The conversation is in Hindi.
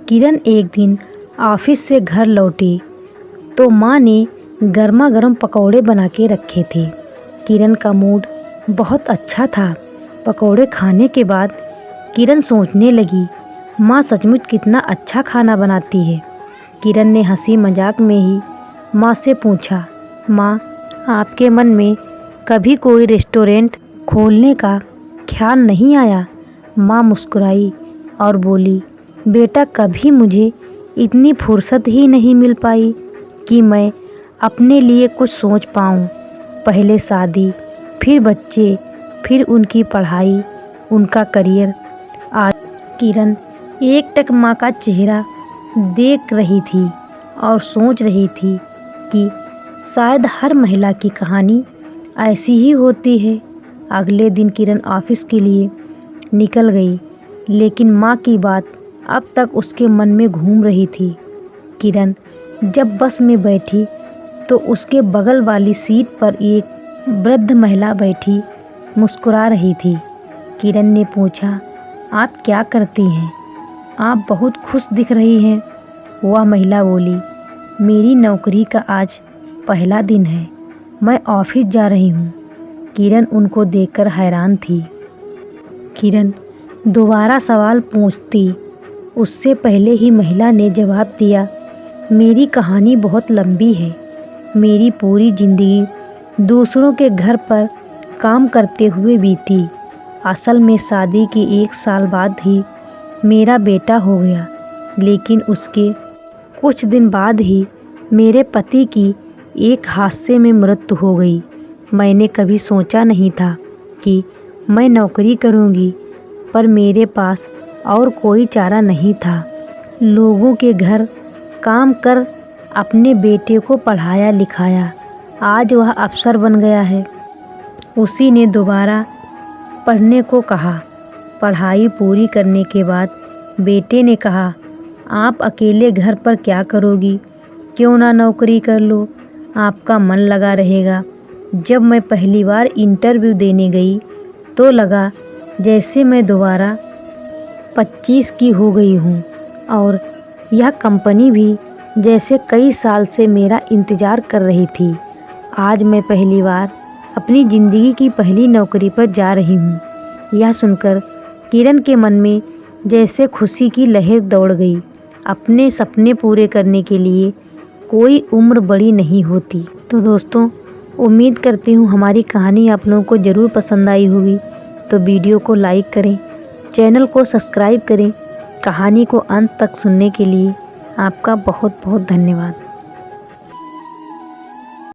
किरण एक दिन ऑफिस से घर लौटी तो माँ ने गर्मा गर्म पकौड़े बना के रखे थे। किरण का मूड बहुत अच्छा था। पकौड़े खाने के बाद किरण सोचने लगी, माँ सचमुच कितना अच्छा खाना बनाती है। किरण ने हंसी मजाक में ही माँ से पूछा, माँ आपके मन में कभी कोई रेस्टोरेंट खोलने का ख्याल नहीं आया? माँ मुस्कुराई और बोली, बेटा कभी मुझे इतनी फुर्सत ही नहीं मिल पाई कि मैं अपने लिए कुछ सोच पाऊँ। पहले शादी, फिर बच्चे, फिर उनकी पढ़ाई, उनका करियर। आज किरण एकटक माँ का चेहरा देख रही थी और सोच रही थी कि शायद हर महिला की कहानी ऐसी ही होती है। अगले दिन किरण ऑफिस के लिए निकल गई, लेकिन माँ की बात अब तक उसके मन में घूम रही थी। किरण जब बस में बैठी तो उसके बगल वाली सीट पर एक वृद्ध महिला बैठी मुस्कुरा रही थी। किरण ने पूछा, आप क्या करती हैं? आप बहुत खुश दिख रही हैं। वह महिला बोली, मेरी नौकरी का आज पहला दिन है, मैं ऑफिस जा रही हूँ। किरण उनको देखकर हैरान थी। किरण दोबारा सवाल पूछती, उससे पहले ही महिला ने जवाब दिया, मेरी कहानी बहुत लंबी है। मेरी पूरी ज़िंदगी दूसरों के घर पर काम करते हुए बीती। असल में शादी के 1 साल बाद ही मेरा बेटा हो गया, लेकिन उसके कुछ दिन बाद ही मेरे पति की एक हादसे में मृत्यु हो गई। मैंने कभी सोचा नहीं था कि मैं नौकरी करूंगी, पर मेरे पास और कोई चारा नहीं था। लोगों के घर काम कर अपने बेटे को पढ़ाया लिखाया, आज वह अफसर बन गया है। उसी ने दोबारा पढ़ने को कहा। पढ़ाई पूरी करने के बाद बेटे ने कहा, आप अकेले घर पर क्या करोगी, क्यों ना नौकरी कर लो, आपका मन लगा रहेगा। जब मैं पहली बार इंटरव्यू देने गई तो लगा जैसे मैं दोबारा 25 की हो गई हूँ, और यह कंपनी भी जैसे कई साल से मेरा इंतज़ार कर रही थी। आज मैं पहली बार अपनी ज़िंदगी की पहली नौकरी पर जा रही हूँ। यह सुनकर किरण के मन में जैसे खुशी की लहर दौड़ गई। अपने सपने पूरे करने के लिए कोई उम्र बड़ी नहीं होती। तो दोस्तों, उम्मीद करती हूँ हमारी कहानी आप लोगों को ज़रूर पसंद आई होगी। तो वीडियो को लाइक करें, चैनल को सब्सक्राइब करें। कहानी को अंत तक सुनने के लिए आपका बहुत बहुत धन्यवाद।